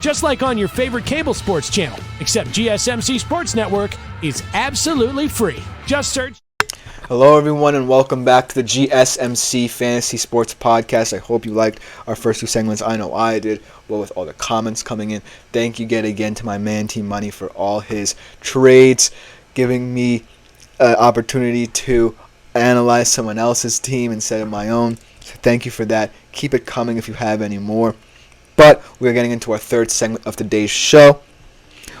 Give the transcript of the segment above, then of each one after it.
Just like on your favorite cable sports channel, except GSMC Sports Network is absolutely free. Just search. Hello everyone and welcome back to the GSMC Fantasy Sports Podcast. I hope you liked our first two segments. I know I did. Well, with all the comments coming in. Thank you again to my man Team Money for all his trades, giving me an opportunity to analyze someone else's team instead of my own. So thank you for that. Keep it coming if you have any more. But we're getting into our third segment of today's show.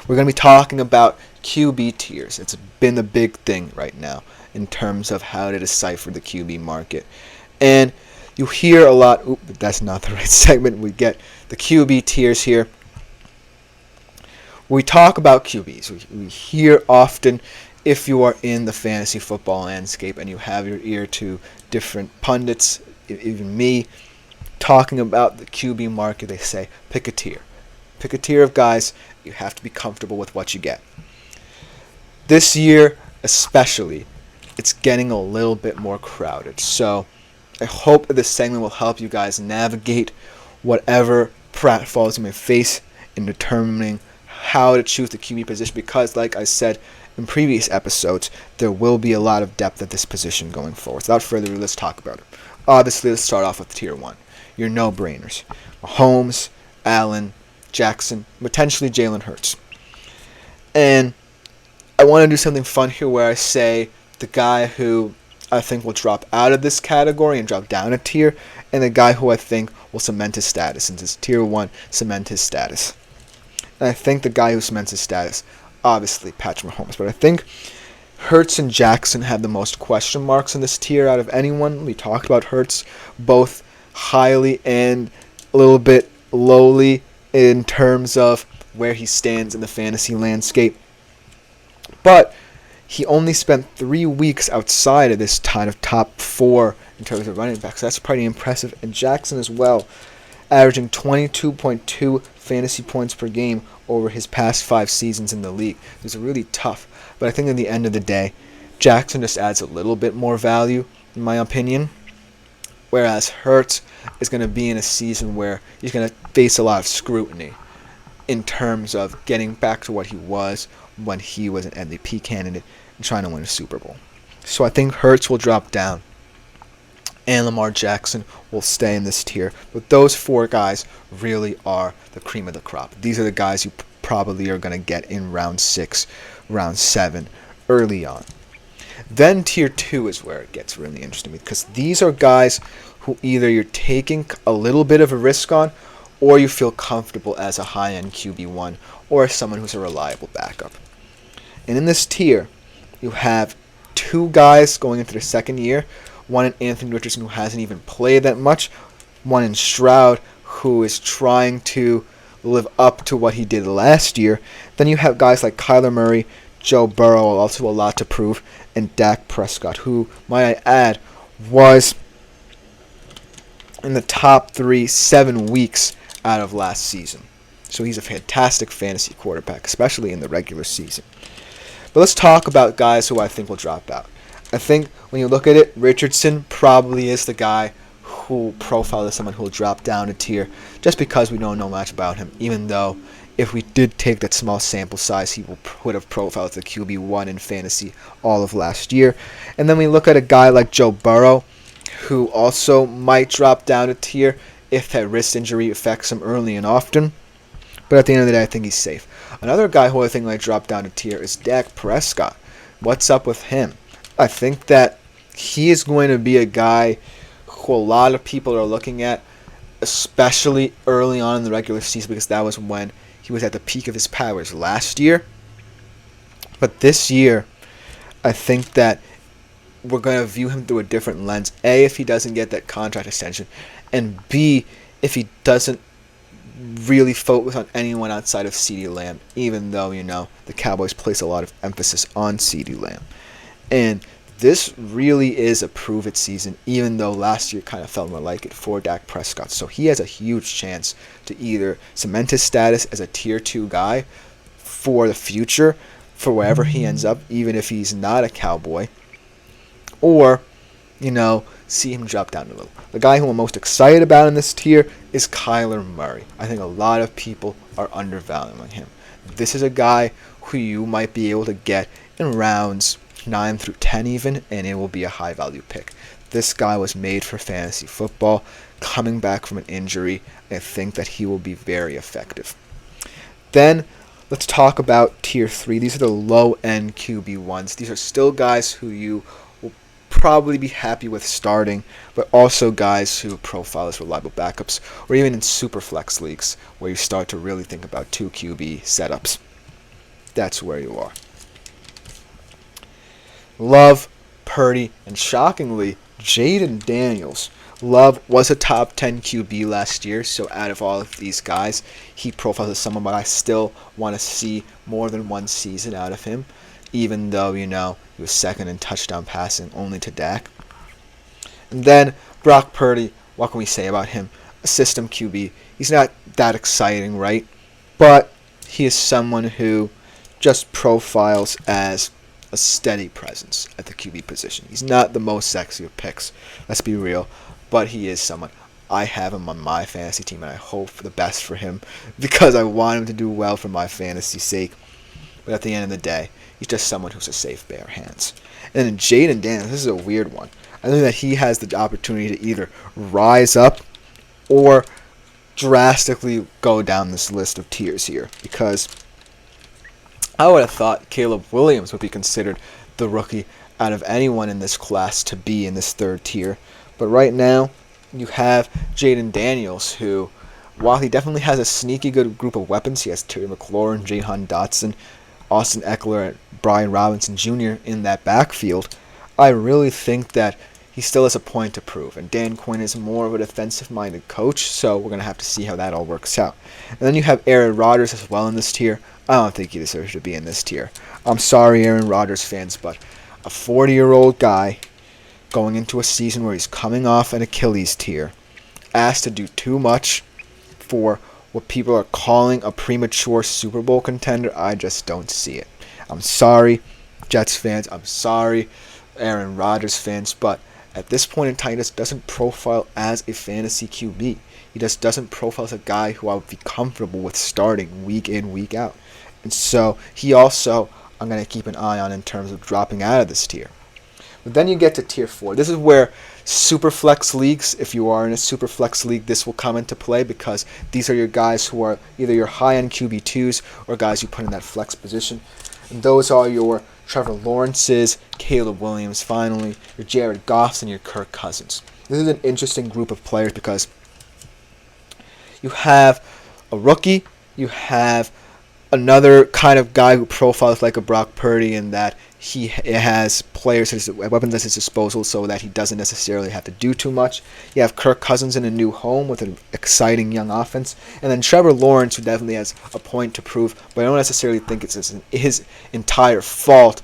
We're going to be talking about QB tiers. It's been the big thing right now in terms of how to decipher the QB market. And you hear a lot, but that's not the right segment. We get the QB tiers here. We talk about QBs. We hear often, if you are in the fantasy football landscape and you have your ear to different pundits, even me, talking about the QB market, they say, pick a tier. Pick a tier of guys. You have to be comfortable with what you get. This year, especially, it's getting a little bit more crowded. So I hope that this segment will help you guys navigate whatever pratfalls you may face in determining how to choose the QB position, because like I said in previous episodes, there will be a lot of depth at this position going forward. Without further ado, let's talk about it. Obviously, let's start off with tier 1. Your no-brainers. Mahomes, Allen, Jackson, potentially Jalen Hurts. And I want to do something fun here where I say the guy who I think will drop out of this category and drop down a tier, and the guy who I think will cement his status, since it's tier 1, cement his status. And I think the guy who cements his status, obviously Patrick Mahomes, but I think Hurts and Jackson have the most question marks in this tier out of anyone. We talked about Hurts, both highly and a little bit lowly in terms of where he stands in the fantasy landscape. But he only spent 3 weeks outside of this kind of top 4 in terms of running backs. That's pretty impressive. And Jackson as well, averaging 22.2 fantasy points per game over his past 5 seasons in the league. It was really tough. But I think at the end of the day, Jackson just adds a little bit more value, in my opinion. Whereas Hurts is going to be in a season where he's going to face a lot of scrutiny in terms of getting back to what he was when he was an MVP candidate and trying to win a Super Bowl. So I think Hurts will drop down and Lamar Jackson will stay in this tier. But those 4 guys really are the cream of the crop. These are the guys you probably are going to get in round 6, round 7, early on. Then tier 2 is where it gets really interesting, because these are guys who either you're taking a little bit of a risk on, or you feel comfortable as a high-end QB1 or as someone who's a reliable backup. And in this tier, you have 2 guys going into their second year. One in Anthony Richardson, who hasn't even played that much. One in Stroud, who is trying to live up to what he did last year. Then you have guys like Kyler Murray, Joe Burrow, also a lot to prove, and Dak Prescott, who, might I add, was in the top 3 7 weeks out of last season. So he's a fantastic fantasy quarterback, especially in the regular season. But let's talk about guys who I think will drop out. I think when you look at it, Richardson probably is the guy who profiled as someone who will drop down a tier, just because we don't know much about him, even though if we did take that small sample size, he would have profiled as the QB1 in fantasy all of last year. And then we look at a guy like Joe Burrow, who also might drop down a tier if that wrist injury affects him early and often. But at the end of the day, I think he's safe. Another guy who I think might drop down a tier is Dak Prescott. What's up with him? I think that he is going to be a guy who a lot of people are looking at, especially early on in the regular season, because that was when he was at the peak of his powers last year. But this year, I think that we're going to view him through a different lens. A, if he doesn't get that contract extension, and B, if he doesn't really focus on anyone outside of CeeDee Lamb, even though, the Cowboys place a lot of emphasis on CeeDee Lamb. And this really is a prove-it season, even though last year kind of felt more like it for Dak Prescott. So he has a huge chance to either cement his status as a Tier 2 guy for the future, for wherever he ends up, even if he's not a Cowboy, or, see him drop down a little. The guy who I'm most excited about in this tier is Kyler Murray. I think a lot of people are undervaluing him. This is a guy who you might be able to get in rounds 9 through 10 even, and it will be a high value pick. This guy was made for fantasy football. Coming back from an injury, I think that he will be very effective. Then let's talk about tier 3. These are the low-end QB1s. These are still guys who you will probably be happy with starting, but also guys who profile as reliable backups, or even in super flex leagues where you start to really think about 2 QB setups. That's where you are. Love, Purdy, and shockingly, Jaden Daniels. Love was a top 10 QB last year, so out of all of these guys, he profiles as someone but I still want to see more than one season out of him, even though, he was second in touchdown passing only to Dak. And then Brock Purdy, what can we say about him? A system QB. He's not that exciting, right? But he is someone who just profiles as a steady presence at the QB position. He's not the most sexy of picks, let's be real, but he is someone. I have him on my fantasy team, and I hope for the best for him because I want him to do well for my fantasy sake. But at the end of the day, he's just someone who's a safe pair of hands. And then Jaden Daniels, this is a weird one. I think that he has the opportunity to either rise up or drastically go down this list of tiers here, because I would have thought Caleb Williams would be considered the rookie out of anyone in this class to be in this third tier. But right now, you have Jaden Daniels, who, while he definitely has a sneaky good group of weapons, he has Terry McLaurin, Jahan Dotson, Austin Eckler, and Brian Robinson Jr. in that backfield. I really think that he still has a point to prove. And Dan Quinn is more of a defensive-minded coach, so we're going to have to see how that all works out. And then you have Aaron Rodgers as well in this tier. I don't think he deserves to be in this tier. I'm sorry, Aaron Rodgers fans, but a 40-year-old guy going into a season where he's coming off an Achilles tear, asked to do too much for what people are calling a premature Super Bowl contender, I just don't see it. I'm sorry, Jets fans. I'm sorry, Aaron Rodgers fans, but at this point in time, he just doesn't profile as a fantasy QB. He just doesn't profile as a guy who I would be comfortable with starting week in, week out. And so he also, I'm going to keep an eye on in terms of dropping out of this tier. But then you get to tier 4. This is where super flex leagues, if you are in a super flex league, this will come into play because these are your guys who are either your high-end QB2s or guys you put in that flex position. And those are your Trevor Lawrences, Caleb Williams, finally, your Jared Goffs, and your Kirk Cousins. This is an interesting group of players because you have a rookie, you have another kind of guy who profiles like a Brock Purdy in that he has players, weapons at his disposal so that he doesn't necessarily have to do too much. You have Kirk Cousins in a new home with an exciting young offense. And then Trevor Lawrence, who definitely has a point to prove, but I don't necessarily think it's his entire fault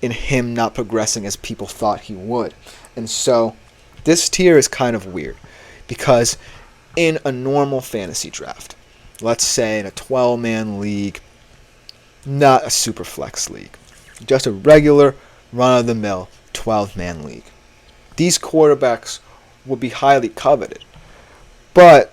in him not progressing as people thought he would. And so this tier is kind of weird because in a normal fantasy draft, let's say in a 12-man league, not a super flex league, just a regular run-of-the-mill 12-man league, these quarterbacks would be highly coveted. But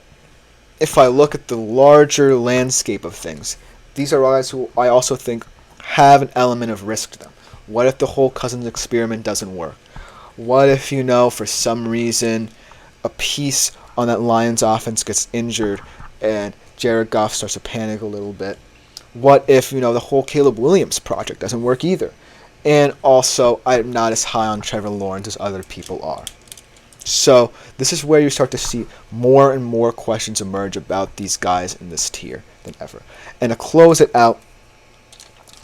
if I look at the larger landscape of things, these are guys who I also think have an element of risk to them. What if the whole Cousins experiment doesn't work? What if, for some reason, a piece on that Lions offense gets injured and Jared Goff starts to panic a little bit? What if, the whole Caleb Williams project doesn't work either? And also, I'm not as high on Trevor Lawrence as other people are. So this is where you start to see more and more questions emerge about these guys in this tier than ever. And to close it out,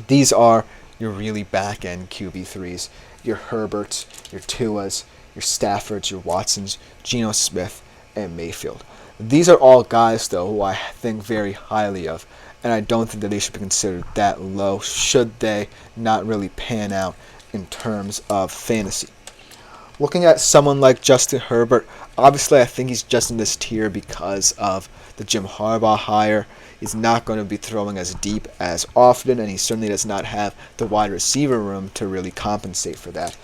these are your really back-end QB3s, your Herberts, your Tuas, your Staffords, your Watsons, Geno Smith, and Mayfield. These are all guys, though, who I think very highly of, and I don't think that they should be considered that low should they not really pan out in terms of fantasy. Looking at someone like Justin Herbert, obviously I think he's just in this tier because of the Jim Harbaugh hire. He's not going to be throwing as deep as often, and he certainly does not have the wide receiver room to really compensate for that.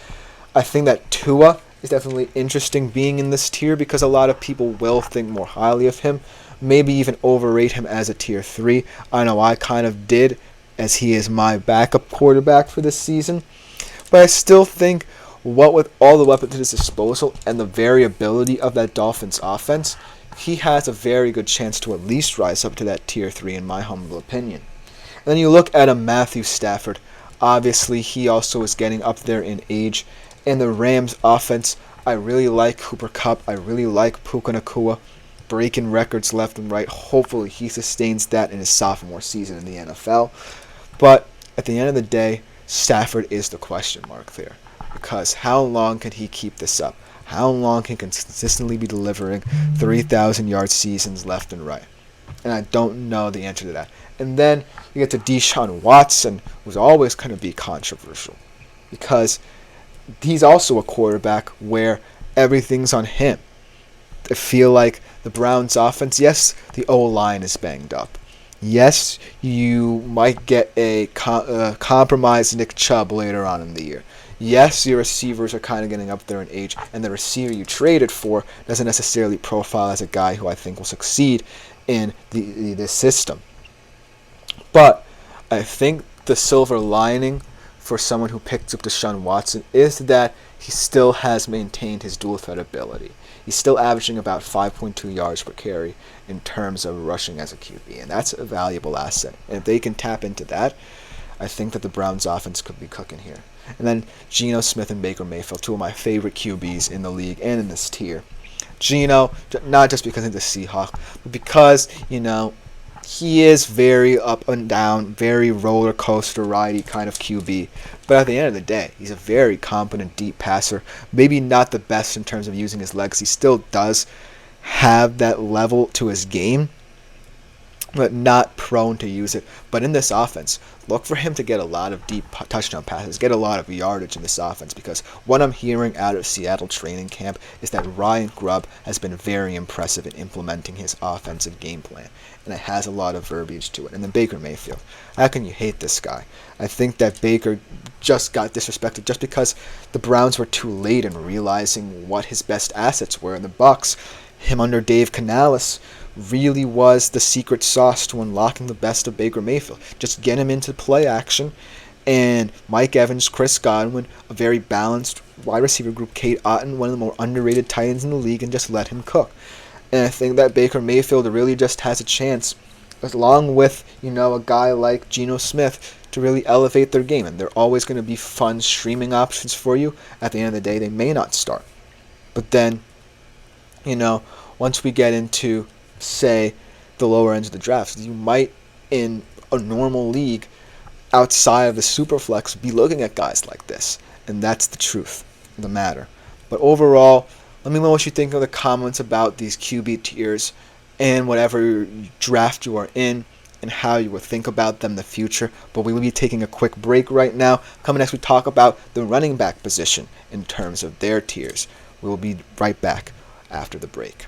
I think that Tua is definitely interesting being in this tier because a lot of people will think more highly of him, maybe even overrate him as a tier 3. I know I kind of did, as he is my backup quarterback for this season. But I still think, what with all the weapons at his disposal and the variability of that Dolphins offense, he has a very good chance to at least rise up to that tier 3 in my humble opinion. And then you look at a Matthew Stafford. Obviously, he also is getting up there in age. In the Rams offense, I really like Cooper Kupp. I really like Puka Nacua, breaking records left and right. Hopefully he sustains that in his sophomore season in the NFL. But at the end of the day, Stafford is the question mark there. Because how long can he keep this up? How long can he consistently be delivering 3,000-yard seasons left and right? And I don't know the answer to that. And then you get to Deshaun Watson, who's always going to be controversial. Because he's also a quarterback where everything's on him. I feel like the Browns' offense, yes, the O-line is banged up. Yes, you might get a compromised Nick Chubb later on in the year. Yes, your receivers are kind of getting up there in age, and the receiver you traded for doesn't necessarily profile as a guy who I think will succeed in this system. But I think the silver lining for someone who picked up Deshaun Watson is that he still has maintained his dual threat ability. He's still averaging about 5.2 yards per carry in terms of rushing as a QB, and that's a valuable asset. And if they can tap into that, I think that the Browns' offense could be cooking here. And then Geno Smith and Baker Mayfield, two of my favorite QBs in the league and in this tier. Geno, not just because he's a Seahawk, but because, he is very up and down, very roller coaster ridey kind of QB. But at the end of the day, he's a very competent deep passer. Maybe not the best in terms of using his legs. He still does have that level to his game, but not prone to use it. But in this offense, look for him to get a lot of deep touchdown passes, get a lot of yardage in this offense, because what I'm hearing out of Seattle training camp is that Ryan Grubb has been very impressive in implementing his offensive game plan, and it has a lot of verbiage to it. And then Baker Mayfield, how can you hate this guy? I think that Baker just got disrespected just because the Browns were too late in realizing what his best assets were in the Bucs. Him under Dave Canales really was the secret sauce to unlocking the best of Baker Mayfield. Just get him into play action, and Mike Evans, Chris Godwin, a very balanced wide receiver group, Kate Otten, one of the more underrated tight ends in the league, and just let him cook. And I think that Baker Mayfield really just has a chance, along with, a guy like Geno Smith, to really elevate their game. And they're always going to be fun streaming options for you. At the end of the day, they may not start. But then, once we get into, say, the lower ends of the draft, you might, in a normal league, outside of the Superflex, be looking at guys like this. And that's the truth of the matter. But overall, let me know what you think of the comments about these QB tiers and whatever draft you are in and how you will think about them in the future. But we will be taking a quick break right now. Coming next, we talk about the running back position in terms of their tiers. We will be right back after the break.